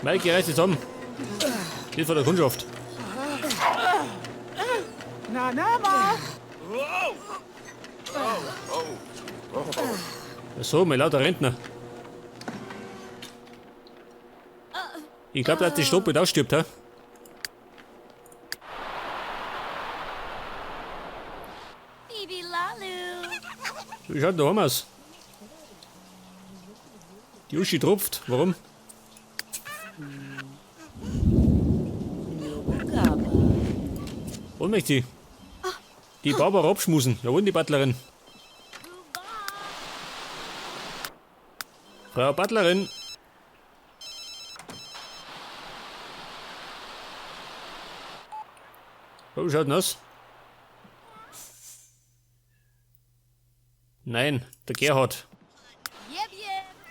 Maike, reiß dich zusammen. Geht von der Kundschaft. Na, ma. So, mein lauter Rentner. Ich glaube, dass die Stoppelt ausstirbt, ha? Wie schaut da aus? Die Uschi tropft. Warum? Und möchte sie? Die Barbara abschmusen. Ja, und die Butlerin? Frau Butlerin. Wie schaut denn aus? Nein, der Gerhard.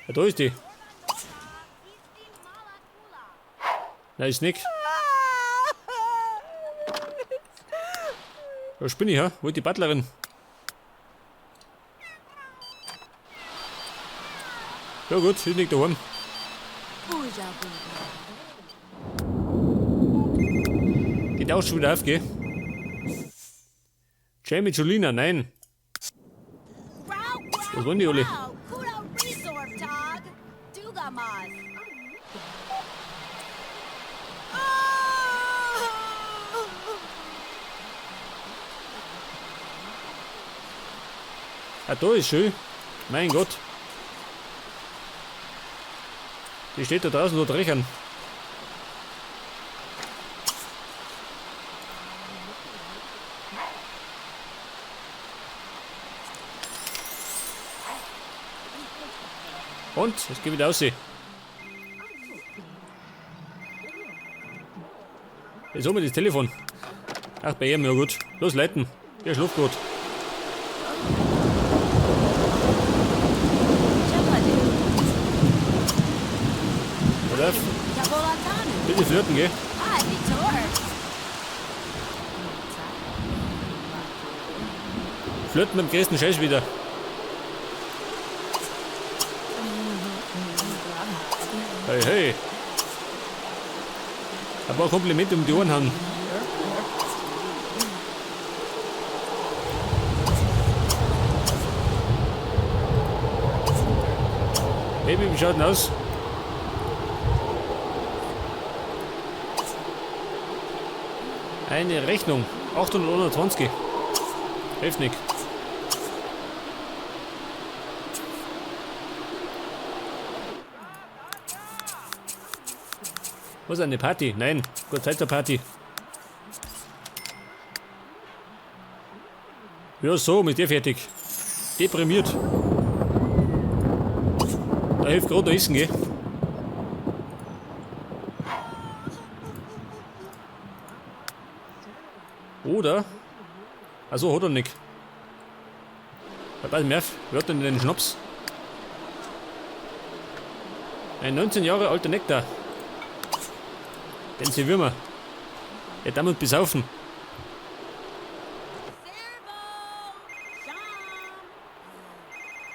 Ja, da ist die. Nein, ist nix. Was bin ich, ha? Wo ist die Butlerin? Ja gut, ist nicht daheim. Geht auch schon wieder auf, gell? Jamie Julina, nein. Was wollen die alle? Ah, da ist schön. Mein Gott. Die steht da draußen dort rechern. Und? Jetzt geh wieder raus. Jetzt haben wir das Telefon. Ach, bei ihm, ja gut. Los, leiten. Der schläft gut. Bitte flirten, gell? Flirten mit dem größten Scheiß wieder. Hey, hey. Ein paar Komplimente um die Ohren haben. Baby, wie schaut denn aus? Eine Rechnung. 820. Hilft nicht. Was, eine Party? Nein, Gott sei Dank Party. Ja, so, mit dir fertig. Deprimiert. Da hilft gerade noch Essen, gell? Oder? Also hat er nicht. Pass Merv, hört denn den Schnaps? Ein 19 Jahre alter Nektar. Den sie Würmer. Ja, damit besaufen.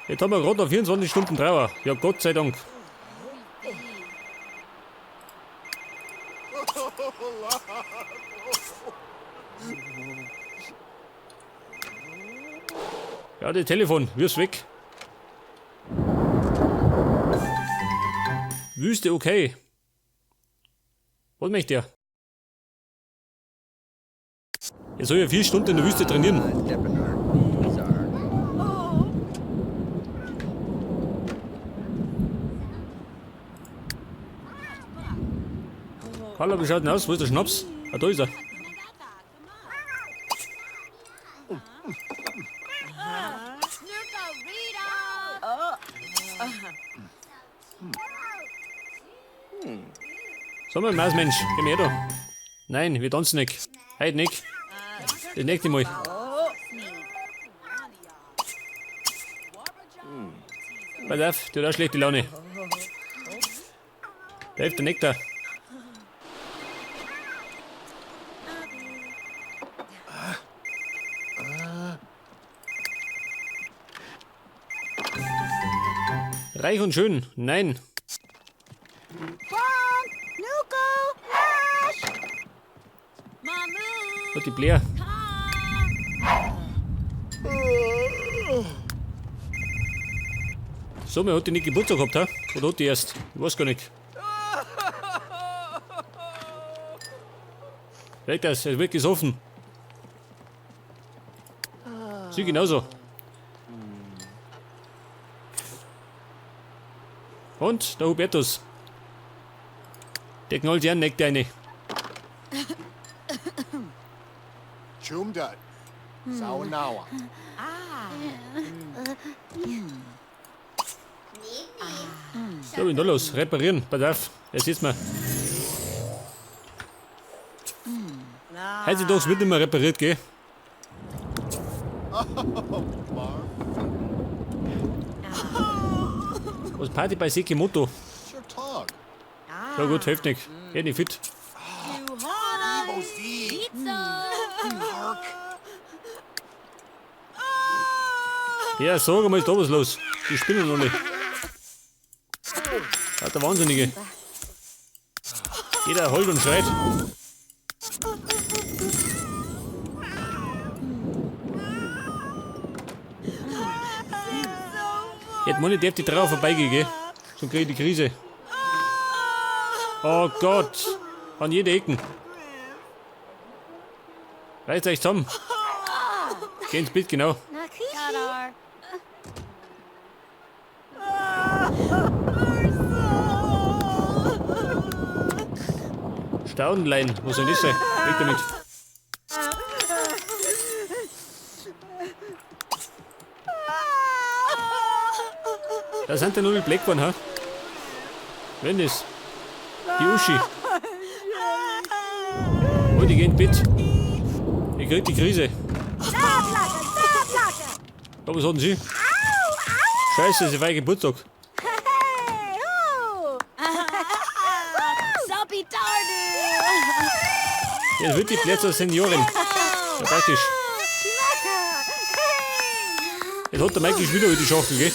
Jetzt haben wir gerade noch 24 Stunden Trauer. Ja, Gott sei Dank. Ja, das Telefon, wirf's weg. Wüste okay. Was möchte er? Er soll ja 4 Stunden in der Wüste trainieren. Hallo, wie schaut denn aus? Wo ist der Schnaps? Ah, da ist er. Sag mal, Mausmensch, geh mir her da. Nein, wir tanzen nicht. Heute nicht. Das nächste Mal. Pass auf, du hast auch schlechte Laune. Da hilft der Nektar. Reich und schön, nein. Frank, Nuko, Nash. Mamu. Und die Blair. So, mir hat die nicht Geburtstag gehabt, ha? Oder hat die erst? Ich weiß gar nicht. Weg das, er wird gesoffen. Sie genauso. Und der Hubertus. Der knallt ja einen Neck rein. Chumdat. Saunawa. So, bin da los. Reparieren. Pass auf. Jetzt sitzt mal. Heutzutage wird nicht mehr repariert, gell? Was Party bei Sekimoto? It's your talk. Ja gut, hilft nicht. Geht nicht fit. Park. Ja, sag mal, ist da was los? Die spinnen alle. Ja, der Wahnsinnige. Jeder heult und schreit. Jetzt meine ich, darf die drauf vorbeigehen, gell? Sonst krieg ich die Krise. Oh Gott. An jeder Ecken. Reißt euch zusammen. Geh ins Bild, genau. Kadar. Staudenlein, wo soll das sein? Weg damit. Da sind ja nur die Blackborn, ha? Wenn das? Die Uschi. Oh, die gehen ins Bett. Ich krieg die Krise. Aber was hatten sie? Scheiße, sie war Geburtstag. Soppy Tardu. Jetzt wird die Plätze Seniorin. Ja, praktisch. Jetzt hat der Michael wieder über die Schachtel, gell?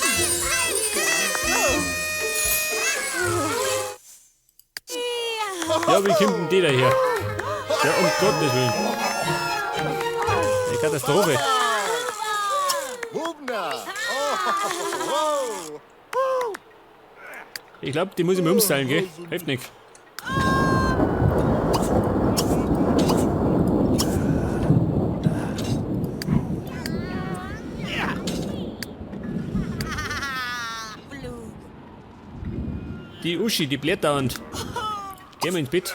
Ja, wie kommt denn die daher? Ja, um Gottes Willen. Eine Katastrophe. Hubna. Oh, whoa. Ich glaube, die muss ich mir umstylen, gell? Hilft nicht. Die Uschi, die bläht dauernd. Gehen wir ins Bett.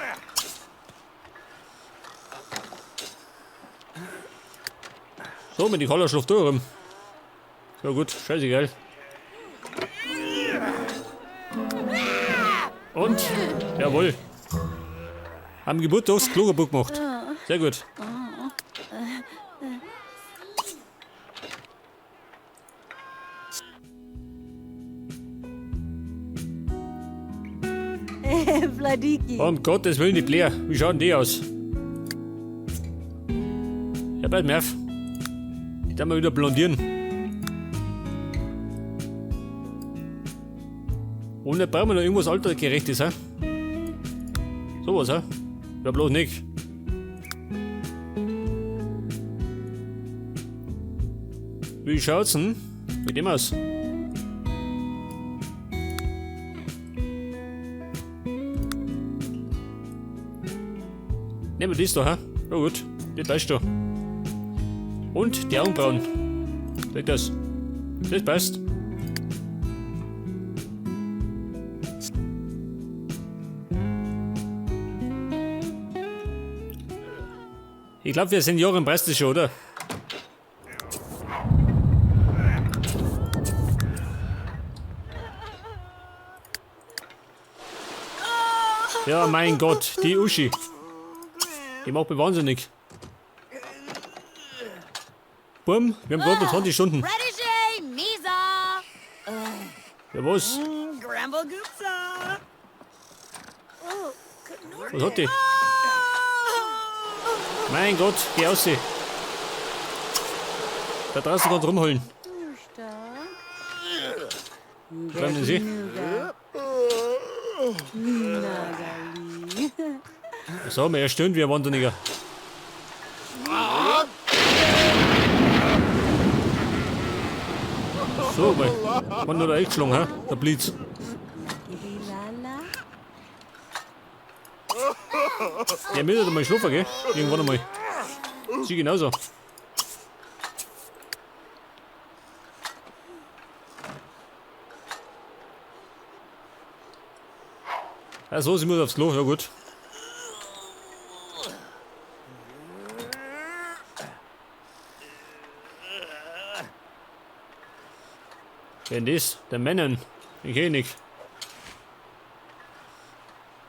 So, mit die Koller schläft da rum. So gut, scheißegal. Und? Jawohl. Haben Geburtstags Klogerbuch gemacht. Sehr gut. Vladiki. Um Gottes Willen, die Blair. Wie schauen die aus? Ja, bald mehr. Die dann mal wieder blondieren. Und dann brauchen wir noch irgendwas altergerechtes, ha? Sowas, ha? Ja, bloß nicht. Wie schaut's denn mit dem aus? Nehmen wir das da, ha? Ja gut, die täuscht da. Und die Augenbrauen. Seht das? Das passt. Ich glaube, wir Senioren passt das schon, oder? Ja, mein Gott, die Uschi. Die macht mich wahnsinnig. Bumm, wir haben gerade noch 20 Stunden. Redishay, Misa. Ja, was? Gramble Goopsa. Was hat die? Mein Gott, geh aus. Da draußen kann rumholen. Schreiben Sie? Nagali. So, er stöhnt wie ein Wahnsinniger. So, mal. Wann hat er eingeschlagen, hä? Der Blitz. Lala. Der müsste mal schlafen, gell? Irgendwann einmal. Sie genauso. Ach so, sie muss aufs Klo, ja gut. Wer denn das? Der Männern. Ich kenn nicht.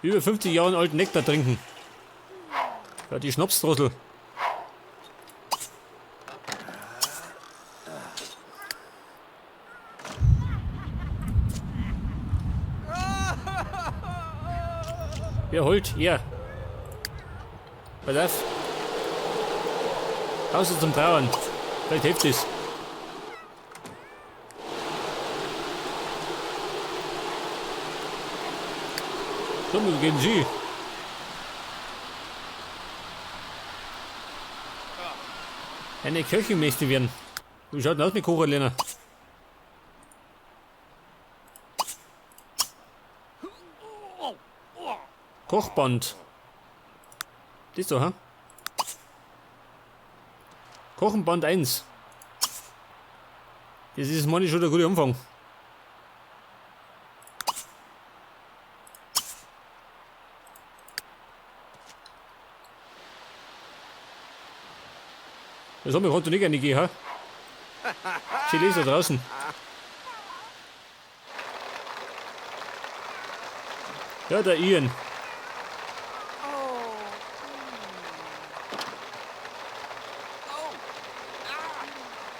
Über 50 Jahre alten Nektar trinken. Ja, die Schnapsdrossel. Wer holt? Er. Pass auf. Außer zum Trauern. Vielleicht hilft es. Komm, wir gehen Sie. Eine Köchin möchte werden. Wie schaut denn aus mit Kochen, Lena? Kochband. Das da, ha? Kochenband 1. Das ist manchmal schon der gute Umfang. Das haben wir heute nicht gerne gegeben, ha? Sie lesen da draußen. Ja, der Ian.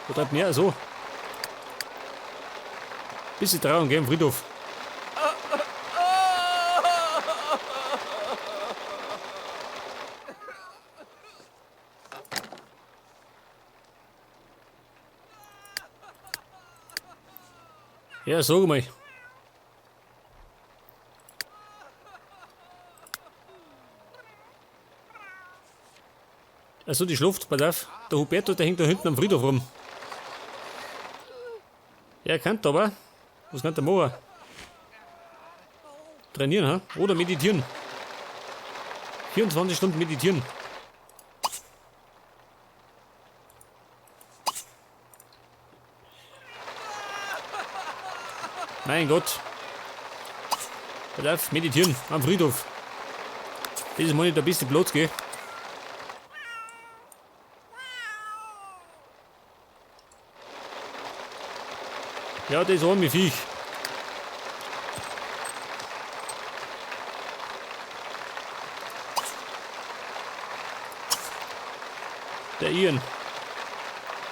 Was treibt mehr so? Bisschen Trauern, gell, im Friedhof. Ja, sag mal. Also die Schluft, pass auf. Der Huberto, der hängt da hinten am Friedhof rum. Ja, er kann aber. Was kann der machen? Trainieren, ha? Oder meditieren. 24 Stunden meditieren. Mein Gott. Pass auf, meditieren am Friedhof. Das ist mal nicht der beste Platz, gell? Ja, das arme Viech. Der Ian.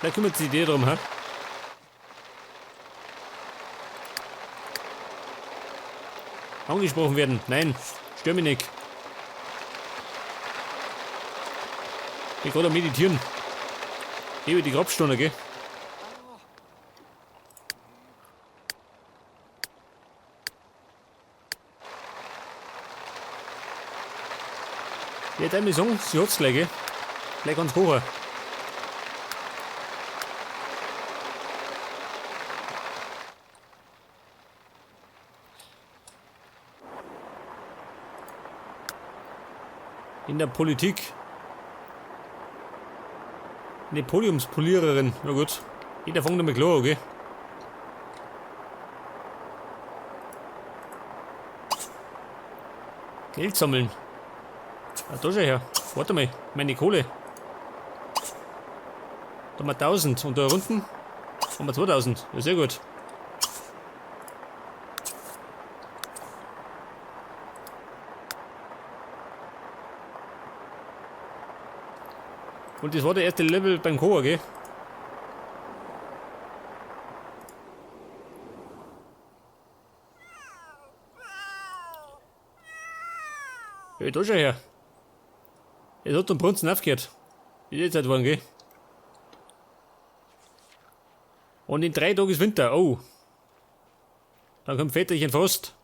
Da kümmert sich der drum, ha? Angesprochen werden. Nein, stör mich nicht. Ich bin gerade am Meditieren. Über die Grabstunde, gell? Ja, dann sagen, sie hat's gleich, gell? Gleich ganz hoch. In der Politik. Eine Podiumspoliererin. Na gut. Jeder fängt damit klar, okay? Geld sammeln. Ah, da schau her. Warte mal. Meine Kohle. Da haben wir 1000. Und da unten haben wir 2000. Ja, sehr gut. Und das war der erste Level beim Koa, gell? Ja, da schau her. Es hat zum Brunzen aufgehört. Ist jetzt halt worden, gell? Und in 3 Tagen ist Winter. Oh. Dann kommt Väterchen fast.